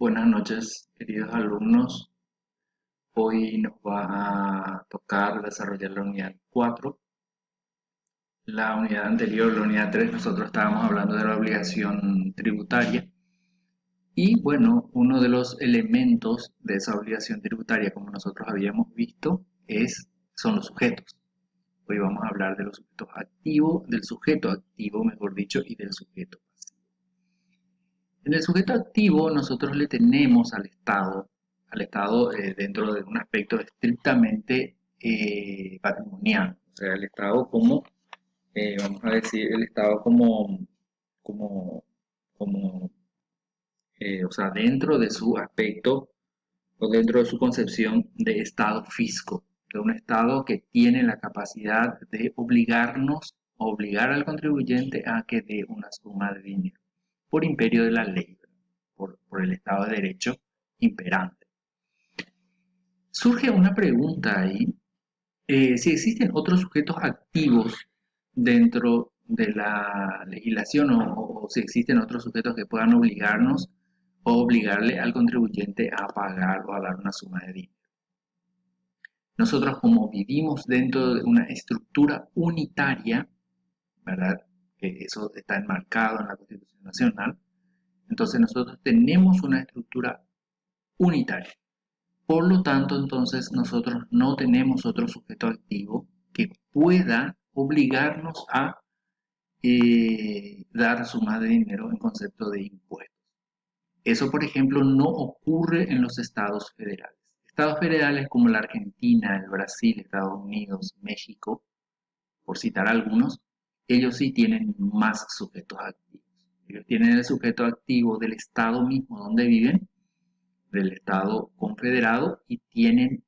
Buenas noches, queridos alumnos. Hoy nos va a tocar desarrollar la unidad 4. La unidad anterior, la unidad 3, nosotros estábamos hablando de la obligación tributaria. Y bueno, uno de los elementos de esa obligación tributaria, como nosotros habíamos visto, son los sujetos. Hoy vamos a hablar de los sujetos activos, del sujeto activo, mejor dicho, y del sujeto pasivo. En el sujeto activo nosotros le tenemos al Estado dentro de un aspecto estrictamente patrimonial, o sea, el Estado como, vamos a decir, el Estado como, como, o sea, dentro de su aspecto o dentro de su concepción de Estado fisco, de un Estado que tiene la capacidad de obligar al contribuyente a que dé una suma de dinero por imperio de la ley, por el Estado de Derecho imperante. Surge una pregunta ahí, si existen otros sujetos activos dentro de la legislación o si existen otros sujetos que puedan obligarnos o obligarle al contribuyente a pagar o a dar una suma de dinero. Nosotros como vivimos dentro de una estructura unitaria, ¿verdad? Que eso está enmarcado en la Constitución Nacional, entonces nosotros tenemos una estructura unitaria. Por lo tanto, entonces nosotros no tenemos otro sujeto activo que pueda obligarnos a dar suma de dinero en concepto de impuestos. Eso, por ejemplo, no ocurre en los estados federales. Estados federales como la Argentina, el Brasil, Estados Unidos, México, por citar algunos, ellos sí tienen más sujetos activos. Ellos tienen el sujeto activo del estado mismo donde viven, del estado confederado, y tienen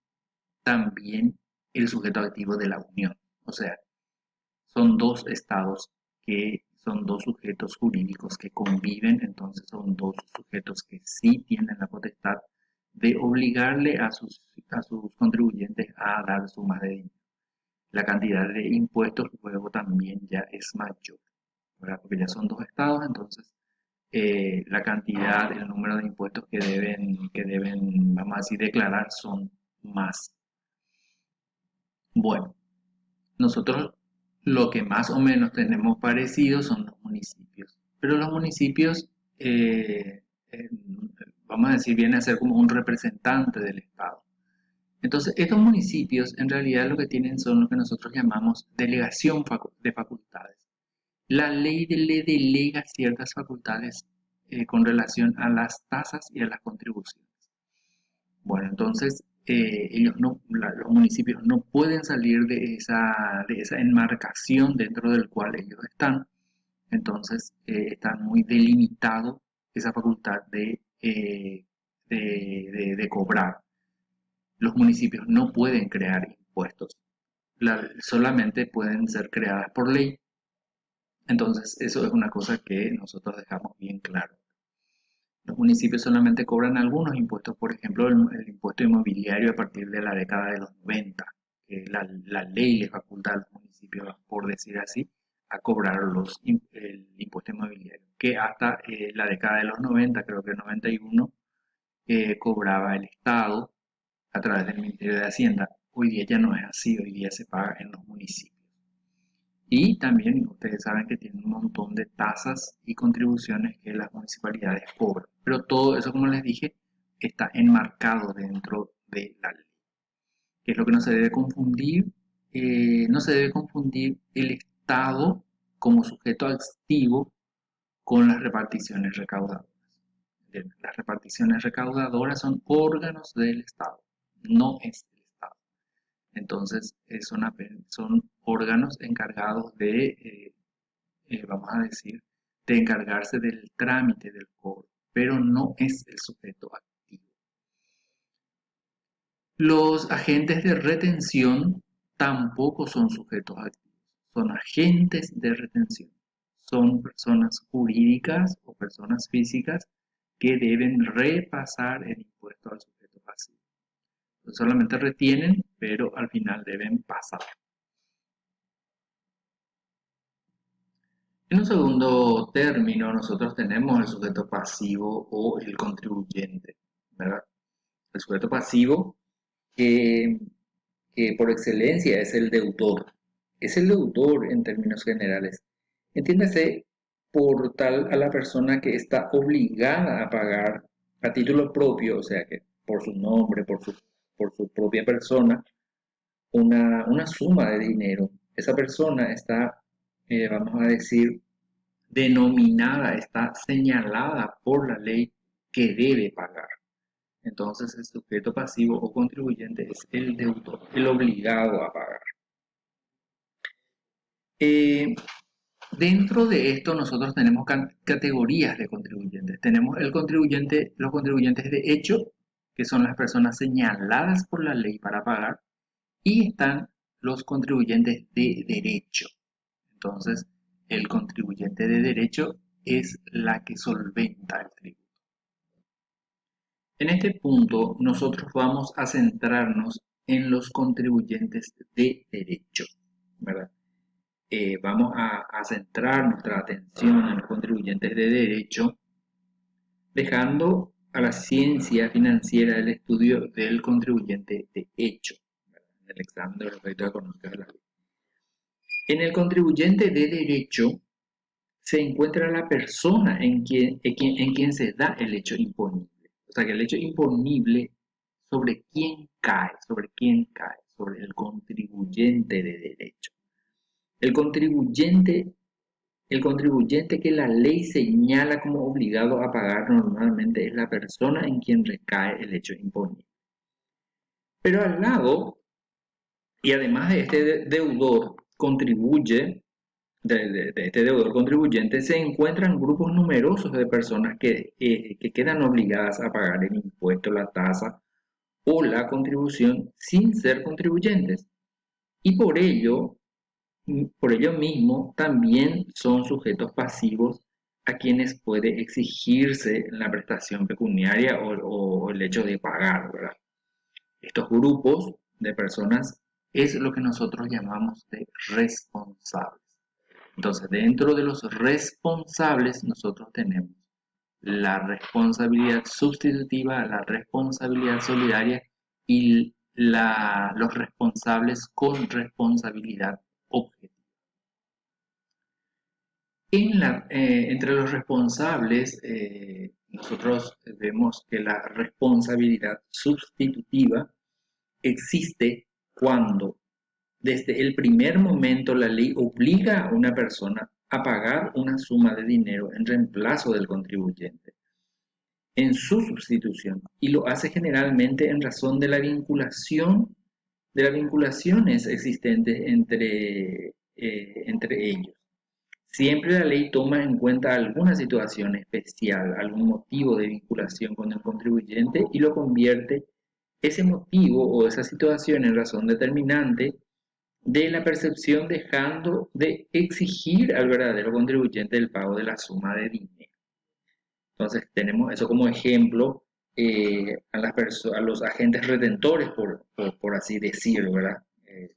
también el sujeto activo de la unión. O sea, son dos estados que son dos sujetos jurídicos que conviven, entonces son dos sujetos que sí tienen la potestad de obligarle a sus contribuyentes a dar sumas de dinero. La cantidad de impuestos luego también ya es mayor, ¿verdad? Porque ya son dos estados, entonces la cantidad, el número de impuestos que deben, vamos a decir, declarar son más. Bueno, nosotros lo que más o menos tenemos parecido son los municipios, pero los municipios, eh, vamos a decir, vienen a ser como un representante del Estado. Entonces, estos municipios en realidad lo que tienen son lo que nosotros llamamos delegación de facultades. La ley le delega ciertas facultades con relación a las tasas y a las contribuciones. Bueno, entonces los municipios no pueden salir de esa enmarcación dentro del cual ellos están. Entonces está muy delimitado esa facultad de cobrar. Los municipios no pueden crear impuestos, solamente pueden ser creadas por ley. Entonces eso es una cosa que nosotros dejamos bien claro. Los municipios solamente cobran algunos impuestos, por ejemplo, el impuesto inmobiliario a partir de la década de los 90, que la ley le faculta a los municipios, por decir así, a cobrar el impuesto inmobiliario, que hasta la década de los 90, creo que 91, cobraba el Estado a través del Ministerio de Hacienda. Hoy día ya no es así, hoy día se paga en los municipios. Y también ustedes saben que tienen un montón de tasas y contribuciones que las municipalidades cobran. Pero todo eso, como les dije, está enmarcado dentro de la ley. ¿Qué es lo que no se debe confundir? No se debe confundir el Estado como sujeto activo con las reparticiones recaudadoras. Las reparticiones recaudadoras son órganos del Estado, no es el Estado. Entonces, son órganos encargados vamos a decir, de encargarse del trámite del cobro, pero no es el sujeto activo. Los agentes de retención tampoco son sujetos activos, son agentes de retención. Son personas jurídicas o personas físicas que deben repasar el impuesto al sujeto pasivo. Solamente retienen, pero al final deben pasar. En un segundo término, nosotros tenemos el sujeto pasivo o el contribuyente, ¿verdad? El sujeto pasivo que, que por excelencia es el deudor. Es el deudor en términos generales. Entiéndase por tal a la persona que está obligada a pagar a título propio, o sea que por su nombre, por su propia persona, una suma de dinero. Esa persona está, vamos a decir, denominada, está señalada por la ley que debe pagar. Entonces, el sujeto pasivo o contribuyente es el deudor, el obligado a pagar. Eh, Dentro de esto, nosotros tenemos categorías de contribuyentes. Tenemos el contribuyente, los contribuyentes de hecho, que son las personas señaladas por la ley para pagar, y están los contribuyentes de derecho. Entonces, el contribuyente de derecho es la que solventa el tributo. En este punto, nosotros vamos a centrarnos en los contribuyentes de derecho, ¿verdad? Vamos a centrar nuestra atención en los contribuyentes de derecho, dejando a la ciencia financiera el estudio del contribuyente de hecho, ¿verdad? En el examen de los efectos económicos de la ley. En el contribuyente de derecho se encuentra la persona en quien se da el hecho imponible. O sea que el hecho imponible sobre quién cae, sobre el contribuyente de derecho. El contribuyente, el contribuyente que la ley señala como obligado a pagar normalmente es la persona en quien recae el hecho imponible. Pero al lado, y además de este deudor contribuye de este deudor contribuyente, se encuentran grupos numerosos de personas que quedan obligadas a pagar el impuesto, la tasa o la contribución sin ser contribuyentes. Y por ello mismo, también son sujetos pasivos a quienes puede exigirse la prestación pecuniaria o el hecho de pagar, ¿verdad? Estos grupos de personas es lo que nosotros llamamos de responsables. Entonces, dentro de los responsables, nosotros tenemos la responsabilidad sustitutiva, la responsabilidad solidaria y los responsables con responsabilidad objetiva. Entre los responsables, nosotros vemos que la responsabilidad sustitutiva existe cuando desde el primer momento la ley obliga a una persona a pagar una suma de dinero en reemplazo del contribuyente, en su sustitución, y lo hace generalmente en razón de de las vinculaciones existentes entre ellos. Siempre la ley toma en cuenta alguna situación especial, algún motivo de vinculación con el contribuyente y lo convierte ese motivo o esa situación en razón determinante de la percepción, dejando de exigir al verdadero contribuyente el pago de la suma de dinero. Entonces tenemos eso como ejemplo, a los agentes retentores, por así decirlo, ¿verdad?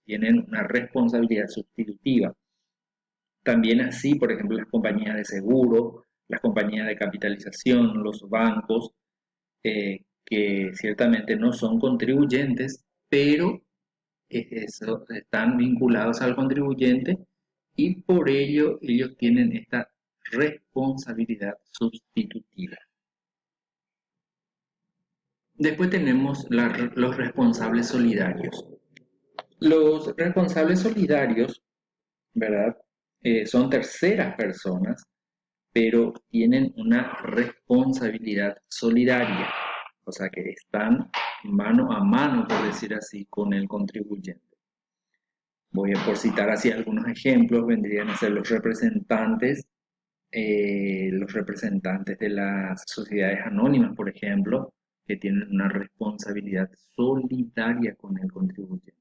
Tienen una responsabilidad sustitutiva. También así, por ejemplo, las compañías de seguro, las compañías de capitalización, los bancos, que ciertamente no son contribuyentes, pero están vinculados al contribuyente y por ello ellos tienen esta responsabilidad sustitutiva. Después tenemos los responsables solidarios. Los responsables solidarios, ¿verdad? Son terceras personas, pero tienen una responsabilidad solidaria, o sea que están mano a mano, por decir así, con el contribuyente. Voy a por citar así algunos ejemplos, vendrían a ser los representantes de las sociedades anónimas, por ejemplo, que tienen una responsabilidad solidaria con el contribuyente.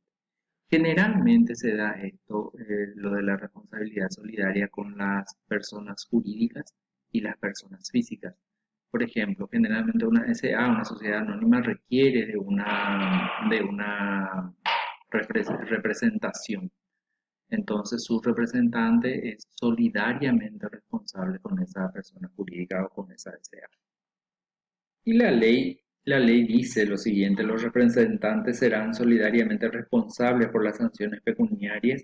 Generalmente se da esto, lo de la responsabilidad solidaria con las personas jurídicas y las personas físicas. Por ejemplo, generalmente una SA, una sociedad anónima, requiere de una representación. entonces su representante es solidariamente responsable con esa persona jurídica o con esa SA. Y la ley dice lo siguiente: los representantes serán solidariamente responsables por las sanciones pecuniarias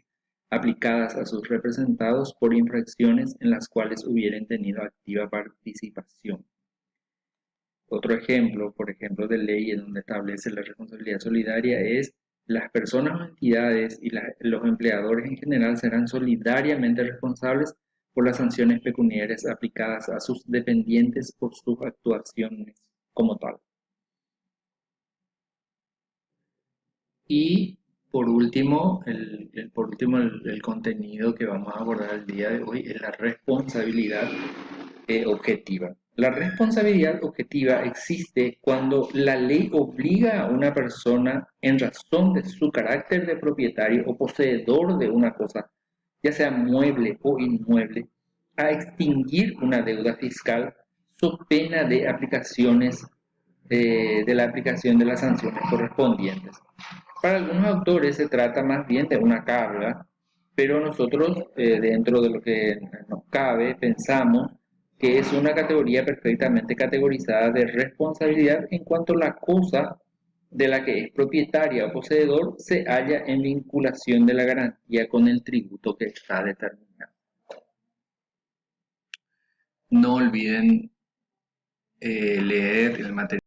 aplicadas a sus representados por infracciones en las cuales hubieran tenido activa participación. Otro ejemplo, por ejemplo, de ley en donde establece la responsabilidad solidaria es: las personas o entidades y los empleadores en general serán solidariamente responsables por las sanciones pecuniarias aplicadas a sus dependientes por sus actuaciones como tal. Y por último, el contenido que vamos a abordar el día de hoy es la responsabilidad objetiva. La responsabilidad objetiva existe cuando la ley obliga a una persona, en razón de su carácter de propietario o poseedor de una cosa, ya sea mueble o inmueble, a extinguir una deuda fiscal, so pena de la aplicación de las sanciones correspondientes. Para algunos autores se trata más bien de una carga, pero nosotros, dentro de lo que nos cabe, pensamos que es una categoría perfectamente categorizada de responsabilidad en cuanto la cosa de la que es propietaria o poseedor se halla en vinculación de la garantía con el tributo que está determinado. No olviden leer el material